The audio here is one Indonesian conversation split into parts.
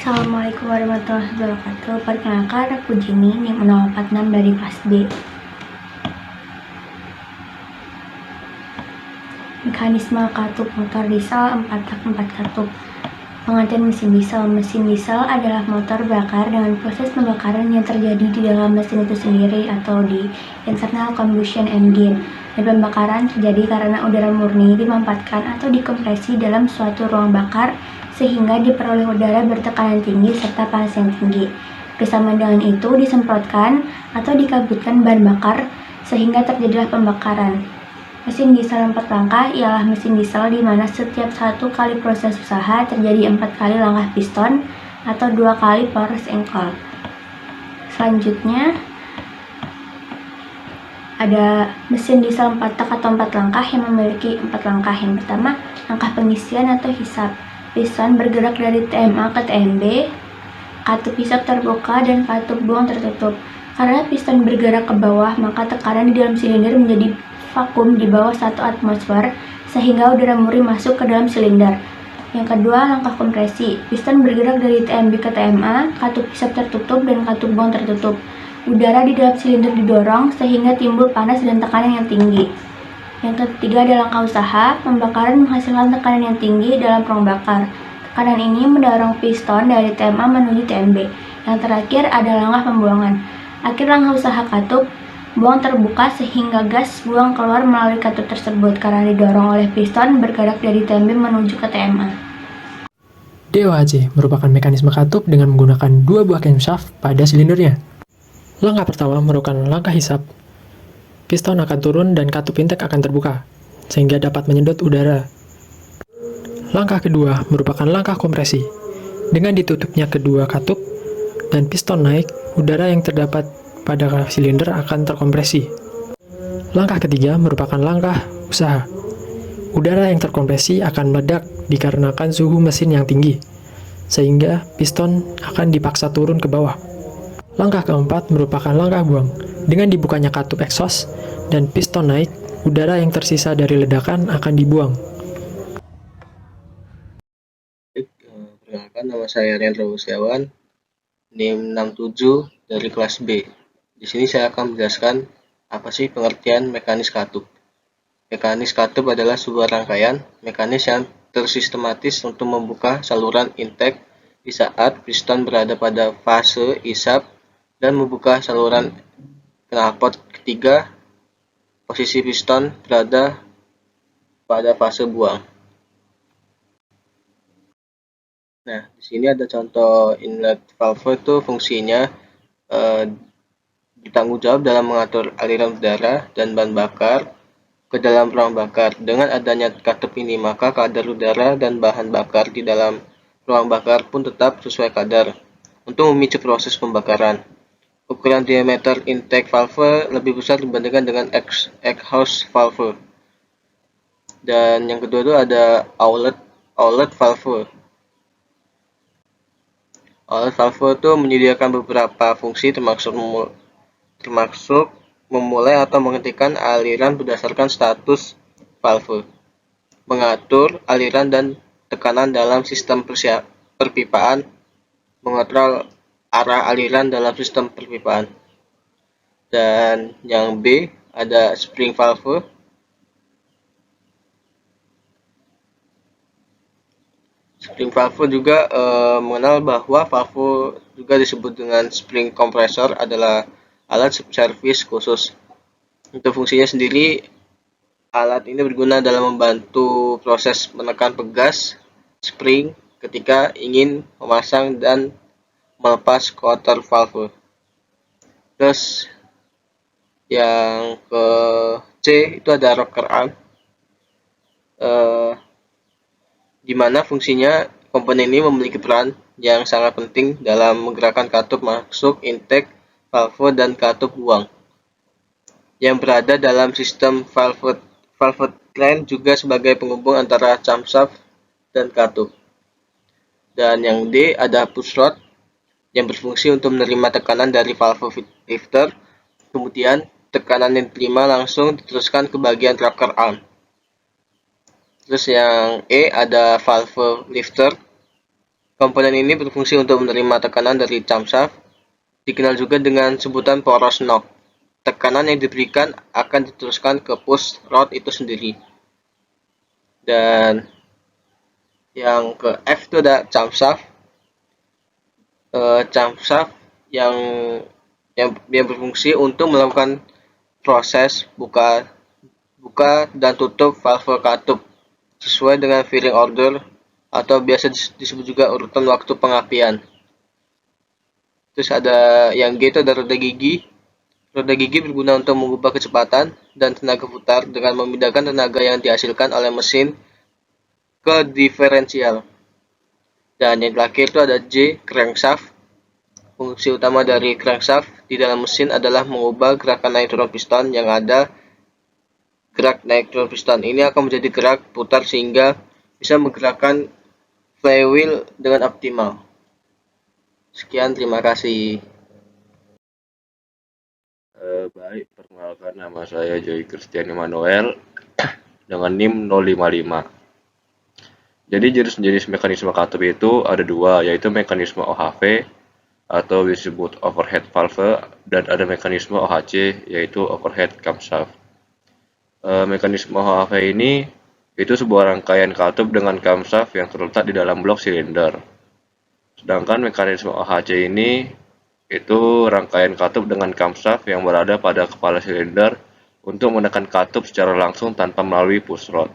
Assalamualaikum warahmatullahi wabarakatuh. Perkenalkan, aku Jenny, NIM 046 dari kelas B. Mekanisme katup motor diesel 4 tak 4 katup. Pengertian mesin diesel. Mesin diesel adalah motor bakar dengan proses pembakaran yang terjadi di dalam mesin itu sendiri atau di internal combustion engine. Dan pembakaran terjadi karena udara murni dimampatkan atau dikompresi dalam suatu ruang bakar sehingga diperoleh udara bertekanan tinggi serta panas yang tinggi. Bersama dengan itu disemprotkan atau dikabutkan bahan bakar sehingga terjadilah pembakaran. Mesin diesel 4 langkah ialah mesin diesel di mana setiap 1 kali proses usaha terjadi 4 kali langkah piston atau 2 kali poros engkol. Selanjutnya ada mesin diesel 4 tak atau 4 langkah yang memiliki 4 langkah. Yang pertama, langkah pengisian atau hisap. Piston bergerak dari TMA ke TMB, katup hisap terbuka dan katup buang tertutup. Karena piston bergerak ke bawah, maka tekanan di dalam silinder menjadi vakum di bawah 1 atmosfer sehingga udara murni masuk ke dalam silinder. Yang kedua, langkah kompresi. Piston bergerak dari TMB ke TMA, katup hisap tertutup dan katup buang tertutup. Udara di dalam silinder didorong sehingga timbul panas dan tekanan yang tinggi. Yang ketiga ada langkah usaha. Pembakaran menghasilkan tekanan yang tinggi dalam ruang bakar. Tekanan ini mendorong piston dari TMA menuju TMB. Yang terakhir ada langkah pembuangan. Akhir langkah usaha katup buang terbuka sehingga gas buang keluar melalui katup tersebut karena didorong oleh piston bergerak dari TMB menuju ke TMA. DOHC merupakan mekanisme katup dengan menggunakan 2 buah camshaft pada silindernya. Langkah pertama merupakan langkah hisap. Piston akan turun dan katup intake akan terbuka, sehingga dapat menyedot udara. Langkah kedua merupakan langkah kompresi. Dengan ditutupnya kedua katup dan piston naik, udara yang terdapat pada silinder akan terkompresi. Langkah ketiga merupakan langkah usaha. Udara yang terkompresi akan meledak dikarenakan suhu mesin yang tinggi, sehingga piston akan dipaksa turun ke bawah. Langkah keempat merupakan langkah buang. Dengan dibukanya katup exhaust dan piston naik, udara yang tersisa dari ledakan akan dibuang. Perkenalkan, nama saya Rendra Wusyawan, NIM 67 dari kelas B. Di sini saya akan menjelaskan apa sih pengertian mekanis katup. Mekanis katup adalah sebuah rangkaian mekanis yang tersistematis untuk membuka saluran intake di saat piston berada pada fase isap dan membuka saluran knalpot ketiga posisi piston berada pada fase buang. Nah, di sini ada contoh inlet valve. Itu fungsinya bertanggung jawab dalam mengatur aliran udara dan bahan bakar ke dalam ruang bakar. Dengan adanya katup ini, maka kadar udara dan bahan bakar di dalam ruang bakar pun tetap sesuai kadar untuk memicu proses pembakaran. Ukuran diameter intake valve lebih besar dibandingkan dengan exhaust valve. Dan yang kedua itu ada outlet valve. Outlet valve itu menyediakan beberapa fungsi termasuk memulai atau menghentikan aliran berdasarkan status valve, mengatur aliran dan tekanan dalam sistem perpipaan, mengontrol arah aliran dalam sistem perpipaan. Dan yang B ada spring valve. Spring valve juga mengenal bahwa valve juga disebut dengan spring compressor adalah alat servis khusus. Untuk fungsinya sendiri, alat ini berguna dalam membantu proses menekan pegas spring ketika ingin memasang dan melepas quarter valve. Terus yang ke C itu ada rocker arm, di mana fungsinya komponen ini memiliki peran yang sangat penting dalam menggerakkan katup masuk intake valve dan katup buang yang berada dalam sistem valve train, juga sebagai penghubung antara camshaft dan katup. Dan yang D ada push rod yang berfungsi untuk menerima tekanan dari valve lifter, kemudian tekanan yang diterima langsung diteruskan ke bagian rocker arm. Terus yang E ada valve lifter. Komponen ini berfungsi untuk menerima tekanan dari camshaft, dikenal juga dengan sebutan poros knock. Tekanan yang diberikan akan diteruskan ke push rod itu sendiri. Dan yang ke F itu ada camshaft. Camshaft yang berfungsi untuk melakukan proses buka dan tutup valve katup sesuai dengan firing order atau biasa disebut juga urutan waktu pengapian. Terus ada yang G itu ada roda gigi. Roda gigi berguna untuk mengubah kecepatan dan tenaga putar dengan memindahkan tenaga yang dihasilkan oleh mesin ke diferensial. Dan yang terakhir itu ada J, crankshaft. Fungsi utama dari crankshaft di dalam mesin adalah mengubah gerakan naik turun piston yang ada. Gerak naik turun piston ini akan menjadi gerak putar sehingga bisa menggerakkan flywheel dengan optimal. Sekian, terima kasih. Baik, perkenalkan nama saya Joy Christian Emmanuel dengan NIM 055. Jadi jenis-jenis mekanisme katup itu ada dua, yaitu mekanisme OHV atau disebut overhead valve dan ada mekanisme OHC yaitu overhead camshaft. Mekanisme OHV ini itu sebuah rangkaian katup dengan camshaft yang terletak di dalam blok silinder. Sedangkan mekanisme OHC ini itu rangkaian katup dengan camshaft yang berada pada kepala silinder untuk menekan katup secara langsung tanpa melalui push rod.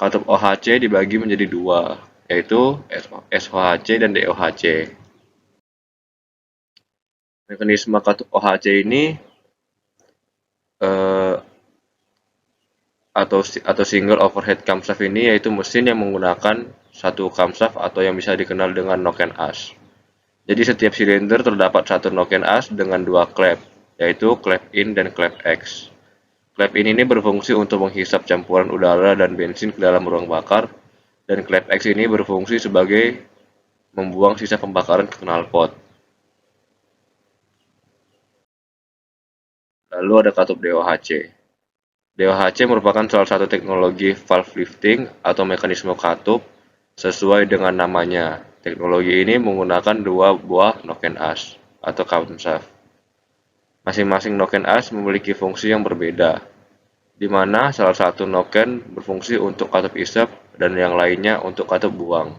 Katup OHC dibagi menjadi dua, yaitu SOHC dan DOHC. Mekanisme katup OHC ini atau single overhead camshaft ini yaitu mesin yang menggunakan satu camshaft atau yang bisa dikenal dengan knock and as. Jadi setiap silinder terdapat satu knock and as dengan dua klep, yaitu klep in dan klep X. Klep in ini berfungsi untuk menghisap campuran udara dan bensin ke dalam ruang bakar, dan klep X ini berfungsi sebagai membuang sisa pembakaran ke knalpot. Lalu ada katup DOHC. DOHC merupakan salah satu teknologi valve lifting atau mekanisme katup sesuai dengan namanya. Teknologi ini menggunakan dua buah knock and as atau camshaft. Masing-masing knock and as memiliki fungsi yang berbeda, di mana salah satu knock and berfungsi untuk katup isap dan yang lainnya untuk katup buang.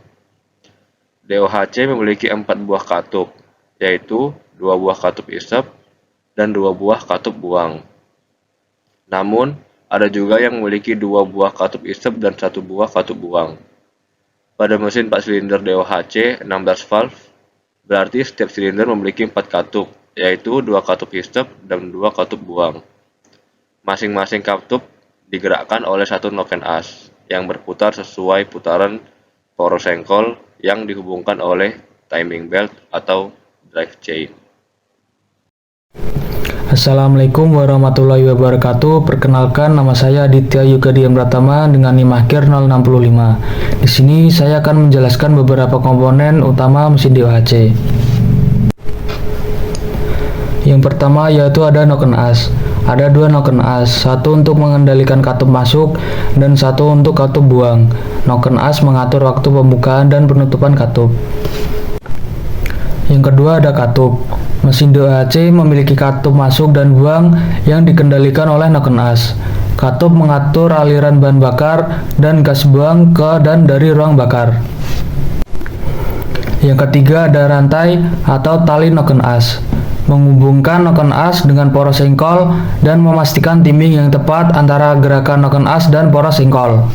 DOHC memiliki 4 buah katup, yaitu 2 buah katup isap dan 2 buah katup buang. Namun, ada juga yang memiliki 2 buah katup isap dan 1 buah katup buang. Pada mesin 4 silinder DOHC 16 valve, berarti setiap silinder memiliki 4 katup, yaitu 2 katup isap dan 2 katup buang. Masing-masing katup digerakkan oleh satu knock and as yang berputar sesuai putaran poros sengkol yang dihubungkan oleh timing belt atau drive chain. Assalamualaikum warahmatullahi wabarakatuh. Perkenalkan, nama saya Aditya Yuga Dian Pratama dengan NIM akhir 065. Di sini saya akan menjelaskan beberapa komponen utama mesin DOHC. Yang pertama yaitu ada knock and as. Ada 2 knock and as, satu untuk mengendalikan katup masuk dan satu untuk katup buang. Knock and as mengatur waktu pembukaan dan penutupan katup. Yang kedua ada katup. Mesin DOHC memiliki katup masuk dan buang yang dikendalikan oleh knock and as. Katup mengatur aliran bahan bakar dan gas buang ke dan dari ruang bakar. Yang ketiga ada rantai atau tali knock and as, menghubungkan knock and as dengan poros sengkol dan memastikan timing yang tepat antara gerakan knock and as dan poros sengkol.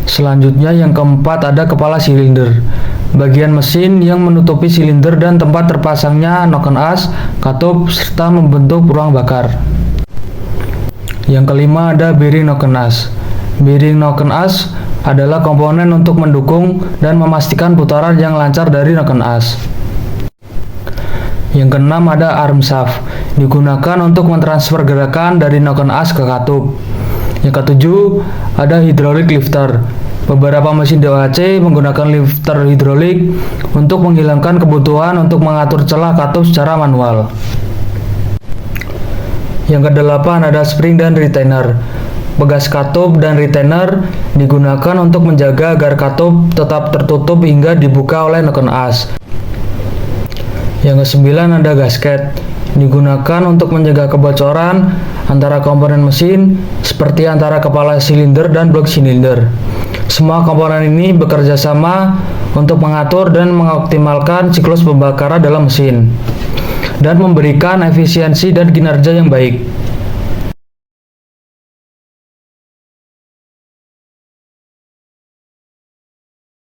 Selanjutnya yang keempat ada kepala silinder, bagian mesin yang menutupi silinder dan tempat terpasangnya knock and as, katup, serta membentuk ruang bakar. Yang kelima ada bearing knock and as. Bearing knock and as adalah komponen untuk mendukung dan memastikan putaran yang lancar dari knock and as. Yang keenam ada arm shaft, digunakan untuk mentransfer gerakan dari knock and as ke katup. Yang ketujuh ada hydraulic lifter. Beberapa mesin DOHC menggunakan lifter hidrolik untuk menghilangkan kebutuhan untuk mengatur celah katup secara manual. Yang kedelapan ada spring dan retainer. pegas katup, dan retainer digunakan untuk menjaga agar katup tetap tertutup hingga dibuka oleh neken as. Yang kesembilan ada gasket, digunakan untuk menjaga kebocoran antara komponen mesin seperti antara kepala silinder dan blok silinder. Semua komponen ini bekerja sama untuk mengatur dan mengoptimalkan siklus pembakaran dalam mesin dan memberikan efisiensi dan kinerja yang baik.